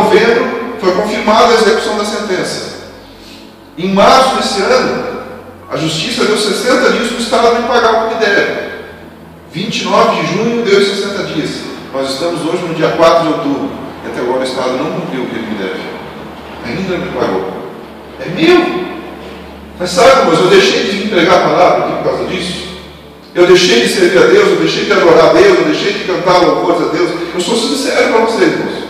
novembro foi confirmada a execução da sentença. Em março desse ano, a Justiça deu 60 dias para o Estado me pagar o que me deve. 29 de junho deu 60 dias. Nós estamos hoje no dia 4 de outubro. E até agora o Estado não cumpriu o que ele me deve. Ainda não me pagou. É meu. Mas sabe, mas eu deixei de entregar a palavra aqui por causa disso? Eu deixei de servir a Deus, eu deixei de adorar a Deus, eu deixei de cantar louvores a Deus. Eu sou sincero para vocês, irmãos.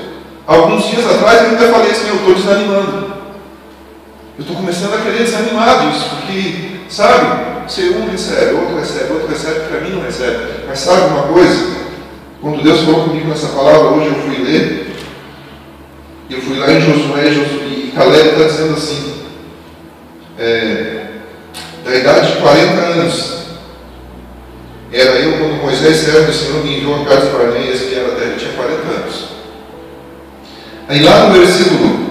Alguns dias atrás eu ainda falei assim, eu estou desanimando. Eu estou começando a querer desanimar disso, porque, sabe, se um recebe, outro recebe, para mim não recebe. Mas sabe uma coisa? Quando Deus falou comigo nessa palavra, hoje eu fui ler, eu fui lá em Josué, e Caleb está dizendo assim, da idade de 40 anos, era eu quando Moisés, servo do Senhor, me enviou a Cades Barneias, que era a terra, eu tinha 40 anos. Aí lá no versículo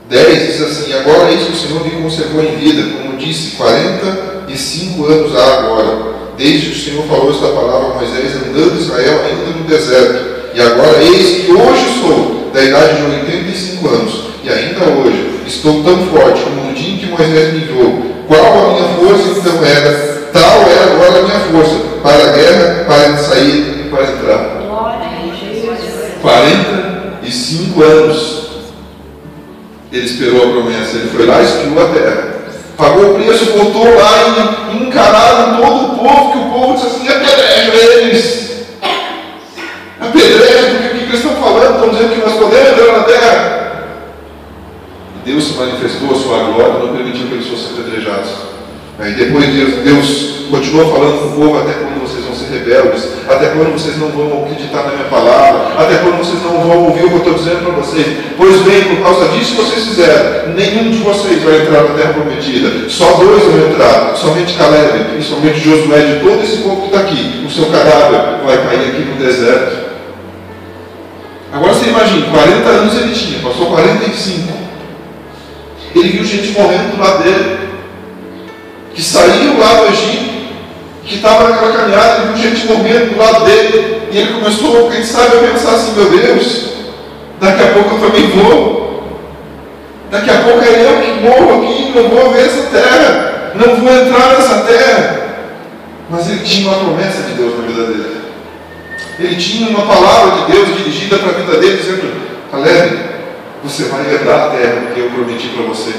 10 diz assim, agora eis que o Senhor me conservou em vida, como disse, 45 anos há agora, desde que o Senhor falou esta palavra a Moisés, andando Israel ainda no deserto. E agora eis que hoje sou da idade de 85 anos, e ainda hoje estou tão forte como no dia em que Moisés me enviou. Qual a minha força então era? Tal era agora a minha força, para a guerra, para sair e para entrar. 45 anos. Ele esperou a promessa, ele foi lá, espiou a terra, pagou o preço, voltou lá e encararam todo o povo, que o povo disse assim, apedreja eles. Apedreja, porque o que eles estão falando? Estão dizendo que nós podemos entrar na terra. E Deus se manifestou a sua glória, não permitiu que eles fossem apedrejados. Aí depois Deus continuou falando com o povo, até quando vocês vão ser rebeldes, até quando vocês não vão acreditar na minha palavra, até quando vocês não vão ouvir o que eu estou dizendo para vocês. Pois bem, por causa disso que vocês fizeram, nenhum de vocês vai entrar na terra prometida, só 2 vão entrar, somente Caleb e somente Josué, de todo esse povo que está aqui, o seu cadáver vai cair aqui no deserto. Agora você imagina, 40 anos ele tinha, passou 45, ele viu gente morrendo do lado dele, que saíam lá do Egito, que estava naquela caminhada, ele viu gente morrendo do lado dele, e ele começou, quem sabe, a pensar assim, meu Deus, daqui a pouco eu também vou, daqui a pouco é eu que morro aqui, não vou ver essa terra, não vou entrar nessa terra. Mas ele tinha uma promessa de Deus na vida dele, ele tinha uma palavra de Deus dirigida para a vida dele, dizendo, Caleb, você vai herdar a terra que eu prometi para você.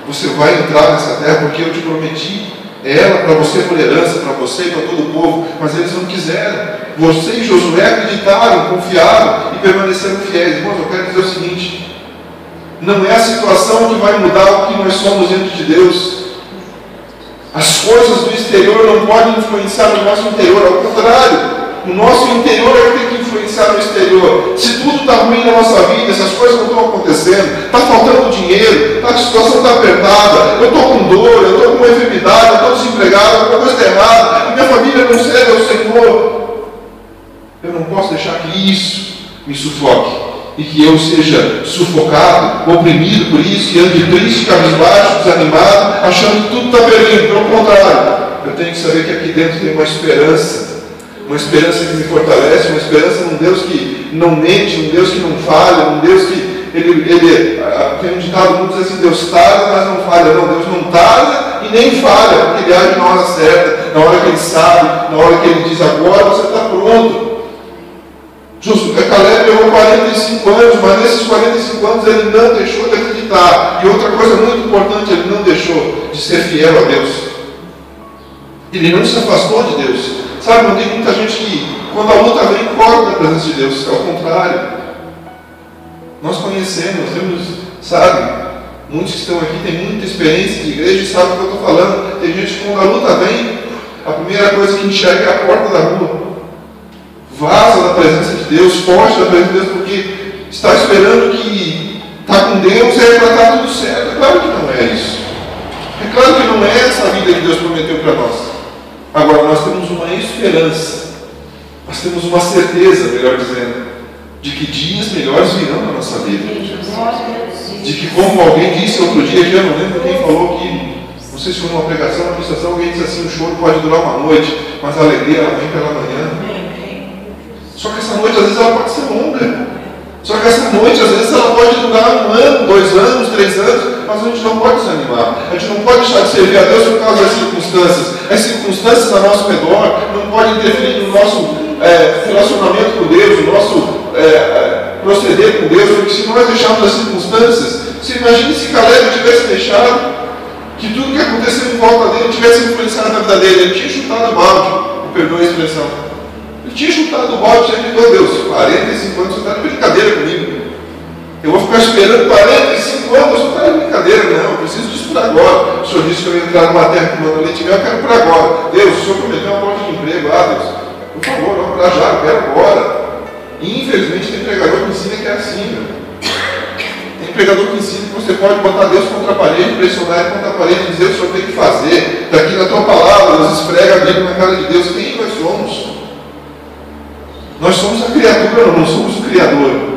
Você vai entrar nessa terra porque eu te prometi ela para você por herança, para você e para todo o povo, mas eles não quiseram. Você e Josué acreditaram, confiaram e permaneceram fiéis. Irmãos, eu quero dizer o seguinte, não é a situação que vai mudar o que nós somos diante de Deus. As coisas do exterior não podem influenciar no nosso interior, ao contrário, o nosso interior é que tem que influenciar no exterior. Se tudo está ruim na nossa vida, se as coisas não estão acontecendo, está faltando dinheiro, a situação está apertada, eu estou com dor, eu estou com uma enfermidade, eu estou desempregado, alguma coisa está errada, a minha família não serve ao Senhor, eu não posso deixar que isso me sufoque e que eu seja sufocado, oprimido por isso, que ande triste, cabisbaixo, desanimado, achando que tudo está perdido. Pelo contrário, eu tenho que saber que aqui dentro tem uma esperança que me fortalece, uma esperança num Deus que não mente, um Deus que não falha, um Deus que ele tem um ditado muito diz assim, Deus tarda, mas não falha. Não, Deus não tarda e nem falha, porque ele age na hora certa, na hora que ele sabe, na hora que ele diz agora você está pronto. Caleb levou 45 anos, mas nesses 45 anos ele não deixou de acreditar. E outra coisa muito importante, ele não deixou de ser fiel a Deus. Ele não se afastou de Deus. Sabe, não tem muita gente que, quando a luta vem, corre da presença de Deus. É o contrário. Nós conhecemos, temos, sabe, muitos que estão aqui têm muita experiência de igreja e sabem o que eu estou falando. Tem gente que, quando a luta vem, a primeira coisa que enxerga é a porta da rua. Vaza da presença de Deus, foge da presença de Deus, porque está esperando que está com Deus e aí para estar tudo certo. É claro que não é isso. É claro que não é essa a vida que Deus prometeu para nós. Agora, nós temos uma esperança, nós temos uma certeza, melhor dizendo, de que dias melhores virão na nossa vida. De que, como alguém disse outro dia, que eu não lembro quem falou que, não sei se foi numa pregação, uma ministração, alguém disse assim, o choro pode durar uma noite, mas a alegria ela vem pela manhã. Só que essa noite, às vezes, ela pode ser longa. Só que essa noite, às vezes, ela pode durar 1 ano, 2 anos, 3 anos, mas a gente não pode desanimar. A gente não pode deixar de servir a Deus por causa das circunstâncias. As circunstâncias ao nosso redor não podem interferir no nosso relacionamento com Deus, no nosso proceder com Deus, porque se nós deixarmos as circunstâncias, você imagina se Caleb tivesse deixado que tudo que aconteceu em volta dele tivesse influenciado na vida dele. Ele tinha chutado o balde, me perdoe a expressão. Ele tinha chutado o balde e ele falou: Deus, 45 anos, você está de brincadeira comigo. Eu vou ficar esperando 45 anos, você está de brincadeira. Não, eu preciso disso por agora. O Senhor disse que eu ia entrar numa terra que manda leite e mel, eu quero por agora. Deus, o Senhor prometeu uma porta de emprego. Deus, por favor, vamos para já, eu quero agora. E infelizmente tem pregador que ensina que é assim, meu. Tem pregador que ensina que você pode botar Deus contra a parede, pressionar ele contra a parede, dizer o que o Senhor tem que fazer. Está aqui na tua palavra, Deus esfrega a Bíblia na cara de Deus. Quem nós somos? Nós somos a criatura, não somos o Criador.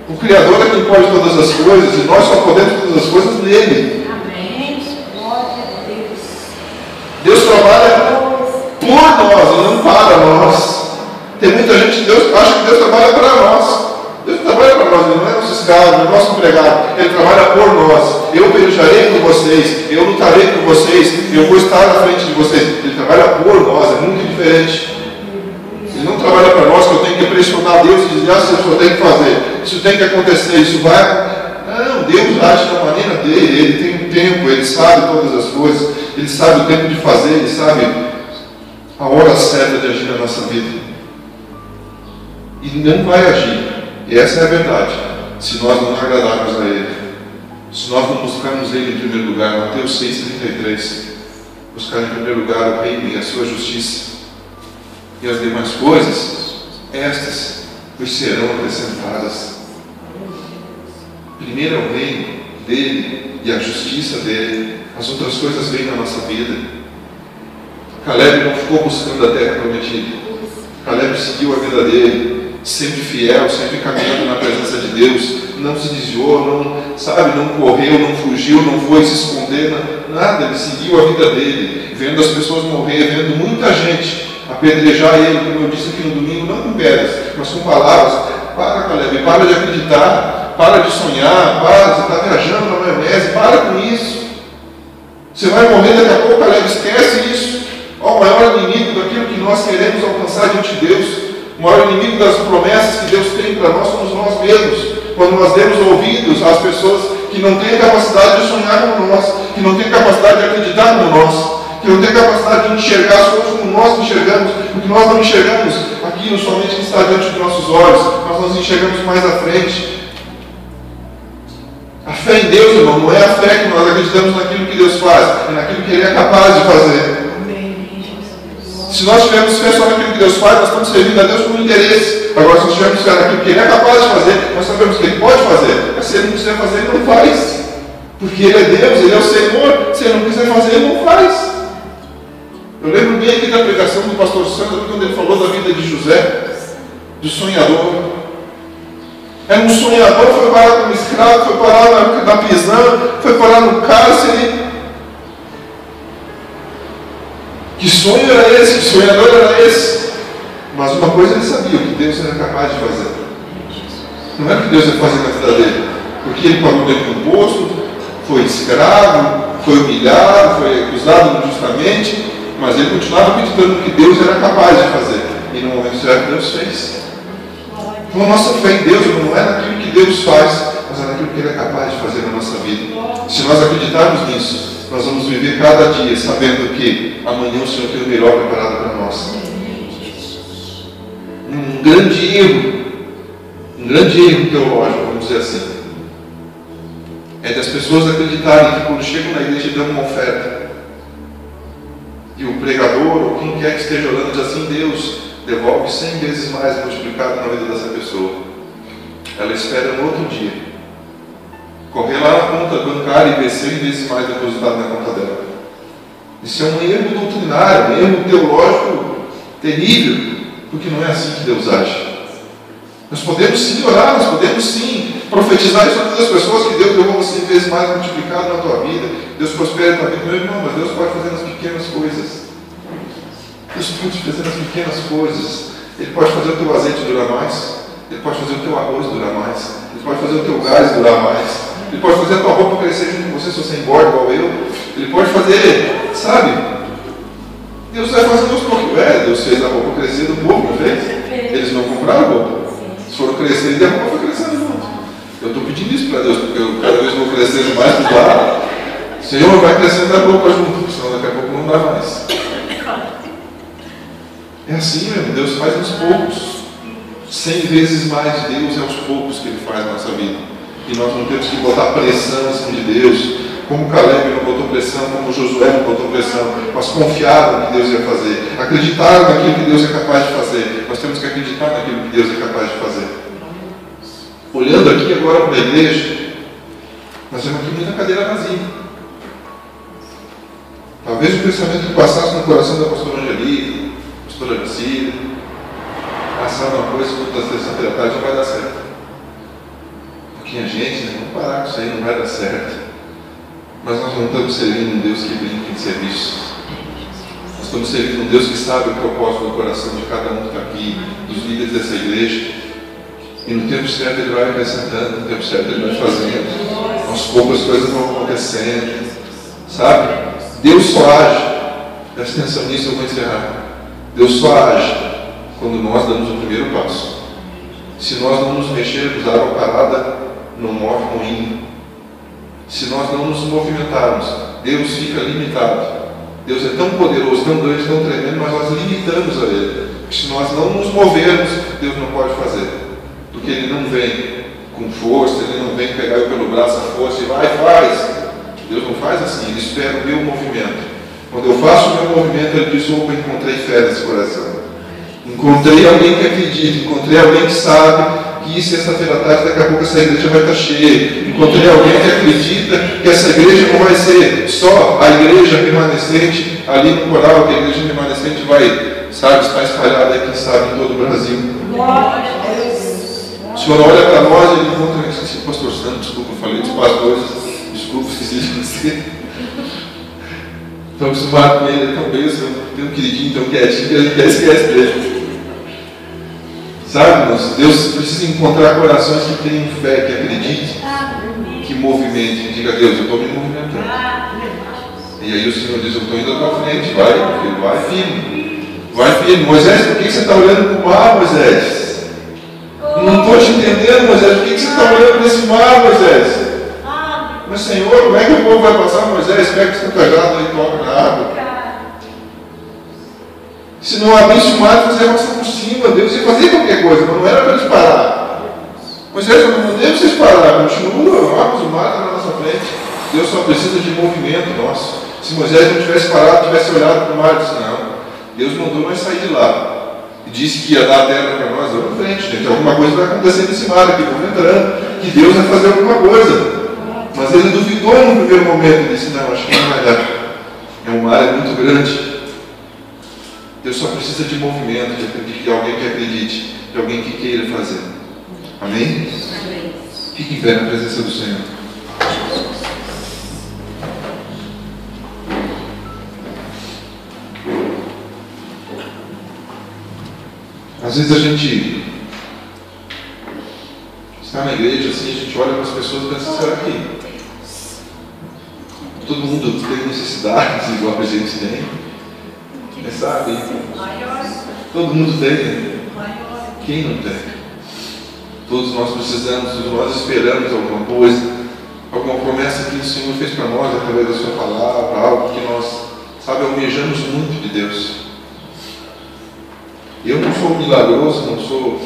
O Criador é quem pode todas as coisas e nós só podemos todas as coisas nele. Amém. Glória a Deus. Deus trabalha por nós e não para nós. Tem muita gente que Deus acha que Deus trabalha para nós. Deus trabalha para nós, ele não é nosso escravo, não é nosso empregado. Ele trabalha por nós. Eu pelejarei por vocês, eu lutarei por vocês, eu vou estar na frente de vocês. Ele trabalha por nós, é muito diferente. Ele não trabalha para nós que eu tenho que pressionar Deus e dizer: isso eu tenho que fazer, isso tem que acontecer, isso vai. Não, Deus age da maneira dele, ele tem um tempo, ele sabe todas as coisas, ele sabe o tempo de fazer, ele sabe a hora certa de agir na nossa vida. E não vai agir, e essa é a verdade, se nós não agradarmos a Ele, se nós não buscarmos Ele em primeiro lugar. Mateus 6,33, buscar em primeiro lugar o reino e a sua justiça, e as demais coisas, estas vos serão acrescentadas. Primeiro é o reino dele e a justiça dele, as outras coisas vêm na nossa vida. Caleb não ficou buscando a terra prometida, Caleb seguiu a vida dele, sempre fiel, sempre caminhando na presença de Deus, não se desviou, não correu, não fugiu, não foi se esconder, nada, ele seguiu a vida dele, vendo as pessoas morrer, vendo muita gente apedrejar ele, como eu disse aqui no domingo, não com pedras, mas com palavras. Para, Caleb, para de acreditar, para de sonhar, para, você está viajando na maionese, para com isso. Você vai morrer daqui a pouco, Caleb, esquece isso. O maior inimigo daquilo que nós queremos alcançar diante de Deus, o maior inimigo das promessas que Deus tem para nós somos nós mesmos. Quando nós demos ouvidos às pessoas que não têm capacidade de sonhar como nós, que não têm capacidade de acreditar como nós, que não têm capacidade de enxergar as coisas como nós enxergamos, porque nós não enxergamos aquilo somente que está diante dos nossos olhos, mas nós enxergamos mais à frente. A fé em Deus, irmão, não é a fé que nós acreditamos naquilo que Deus faz, é naquilo que Ele é capaz de fazer. Se nós tivermos fé só naquilo que Deus faz, nós estamos servindo a Deus com interesse. Agora, se nós tivermos fé naquilo que Ele é capaz de fazer, nós sabemos que Ele pode fazer. Mas se Ele não quiser fazer, Ele não faz. Porque Ele é Deus, Ele é o Senhor. Se Ele não quiser fazer, Ele não faz. Eu lembro bem aqui da pregação do pastor Sandro, quando ele falou da vida de José, do sonhador. Era um sonhador, foi parar como escravo, foi parar na prisão, foi parar no cárcere. Que sonho era esse? Que sonhador era esse? Mas uma coisa ele sabia, o que Deus era capaz de fazer. Não era o que Deus ia fazer na vida dele. Porque ele pagou dentro do posto, foi escravo, foi humilhado, foi acusado injustamente, mas ele continuava acreditando no que Deus era capaz de fazer. E no momento certo Deus fez. Então a nossa fé em Deus não é naquilo que Deus faz, mas é naquilo que Ele é capaz de fazer na nossa vida. Se nós acreditarmos nisso, nós vamos viver cada dia sabendo que amanhã o Senhor tem o melhor preparado para nós. Um grande erro teológico, vamos dizer assim, é das pessoas acreditarem que quando chegam na igreja e dão uma oferta, e o pregador ou quem quer que esteja orando diz assim: Deus devolve 100 vezes mais multiplicado na vida dessa pessoa. Ela espera no outro dia correr lá na conta bancária e ver 100 vezes mais depositado na conta dela. Isso é um erro doutrinário, um erro teológico terrível, porque não é assim que Deus age. Nós podemos sim orar, nós podemos sim profetizar isso para todas as pessoas, que Deus devolva 100 vezes mais multiplicado na tua vida, Deus prospere a tua vida. Meu irmão, mas Deus pode fazer nas pequenas coisas. Deus pode fazer nas pequenas coisas. Ele pode fazer o teu azeite durar mais. Ele pode fazer o teu arroz durar mais. Ele pode fazer o teu gás durar mais. Ele pode fazer a tua roupa crescer junto com você, se você engorda igual eu. Ele pode fazer, sabe? Deus vai fazer aos poucos. Deus fez a roupa crescer do povo, não fez? Eles não compraram roupa. Eles foram crescendo e a roupa foi crescendo junto. Eu estou pedindo isso para Deus, porque eu cada vez vou crescendo mais do lado. O Senhor vai crescendo a roupa junto, senão daqui a pouco não dá mais. É assim mesmo, Deus faz aos poucos. 100 vezes mais Deus é aos poucos que Ele faz na nossa vida. E nós não temos que botar pressão em cima de Deus, como Caleb não botou pressão, como Josué não botou pressão, mas confiaram no que Deus ia fazer, acreditaram naquilo que Deus é capaz de fazer. Nós temos que acreditar naquilo que Deus é capaz de fazer. Olhando aqui agora para a igreja, nós temos aqui muita cadeira vazia. Talvez o pensamento que passasse no coração da pastora Angelina, pastora Vicília, passar uma coisa que da terça-feira à tarde não vai dar certo. Pouquinha gente, né? Vamos parar com isso aí, não vai dar certo. Mas nós não estamos servindo um Deus que brinca em serviço. Nós estamos servindo um Deus que sabe o propósito do coração de cada um que está aqui, dos líderes dessa igreja. E no tempo certo Ele vai acrescentando, no tempo certo Ele vai fazendo. Aos poucos as coisas vão acontecendo. Sabe? Deus só age. Presta atenção nisso, eu vou encerrar. Deus só age quando nós damos o primeiro passo. Se nós não nos mexermos, a água parada não move moinho. Se nós não nos movimentarmos, Deus fica limitado. Deus é tão poderoso, tão grande, tão tremendo, mas nós limitamos a Ele. Se nós não nos movermos, Deus não pode fazer. Porque Ele não vem com força, Ele não vem pegar eu pelo braço a força e vai, faz. Deus não faz assim, Ele espera o meu movimento. Quando eu faço o meu movimento, Ele diz: opa, encontrei fé nesse coração. Encontrei alguém que acredita, encontrei alguém que sabe que sexta-feira à tarde, daqui a pouco essa igreja vai estar cheia. Encontrei alguém que acredita que essa igreja não vai ser só a igreja remanescente ali no coral, que a igreja remanescente vai, sabe, estar espalhada, quem sabe, em todo o Brasil. O Senhor olha para nós e Ele encontra, esqueci o pastor Santo, desculpa, eu falei dos pastores, desculpa, esqueci de você. Estou acostumado com ele, é tão bênção, tão queridinho, tão quietinho, que a gente esquece dele. Sabe, irmãos, Deus precisa encontrar corações que tenham fé, que acreditem, que movimentem, diga: Deus, eu estou me movimentando. E aí o Senhor diz: eu estou indo à tua frente, vai, filho, vai firme. Vai firme. Moisés, por que você está olhando para o mar, Moisés? Não estou te entendendo, Moisés, por que você está olhando para esse mar, Moisés? Mas Senhor, como é que o povo vai passar, Moisés? Pega o seu cajado e toca na água. Se não abrisse o mar, fazer passar por cima. Deus ia fazer qualquer coisa, mas não era para eles parar. Moisés, eu não mandei vocês parar. Continua, abra o mar, está na nossa frente. Deus só precisa de movimento nosso. Se Moisés não tivesse parado, tivesse olhado para o mar, disse: não, Deus mandou nós sair de lá. E disse que ia dar a terra para nós. Vamos em frente, gente. Alguma coisa vai acontecer nesse mar aqui, vamos entrando. Que Deus vai fazer alguma coisa. Mas ele duvidou no primeiro momento. Ele disse: não, acho que não vai dar. O mar é muito grande. Deus só precisa de movimento, de alguém que acredite, de alguém que queira fazer. Amém? Amém. Fique em pé na presença do Senhor. Às vezes a gente está na igreja assim, a gente olha para as pessoas e pensa: será que todo mundo tem necessidades igual a gente tem? Quem sabe? Todo mundo tem, né? Quem não tem? Todos nós precisamos, todos nós esperamos alguma coisa, alguma promessa que o Senhor fez para nós através da sua palavra, algo que nós, sabe, almejamos muito de Deus. Eu não sou milagroso, não sou.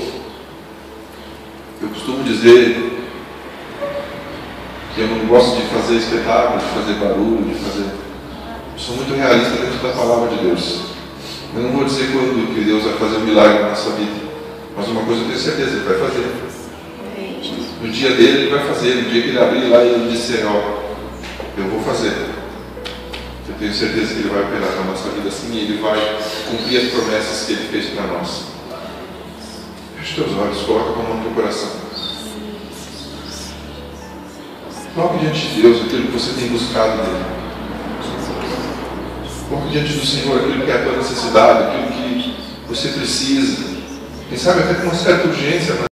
Eu costumo dizer que eu não gosto de fazer espetáculo, de fazer barulho, de fazer. Eu sou muito realista dentro da palavra de Deus. Eu não vou dizer quando que Deus vai fazer um milagre na nossa vida, mas uma coisa eu tenho certeza: Ele vai fazer. No dia dele Ele vai fazer. No dia que Ele abrir lá e Ele disser: ó, eu vou fazer. Eu tenho certeza que Ele vai operar na nossa vida assim, e Ele vai cumprir as promessas que Ele fez para nós. Feche teus olhos, coloca a mão no teu coração. Coloque diante de Deus aquilo que você tem buscado dele. Coloque diante do Senhor aquilo que é a tua necessidade, aquilo que você precisa. Quem sabe até com uma certa urgência.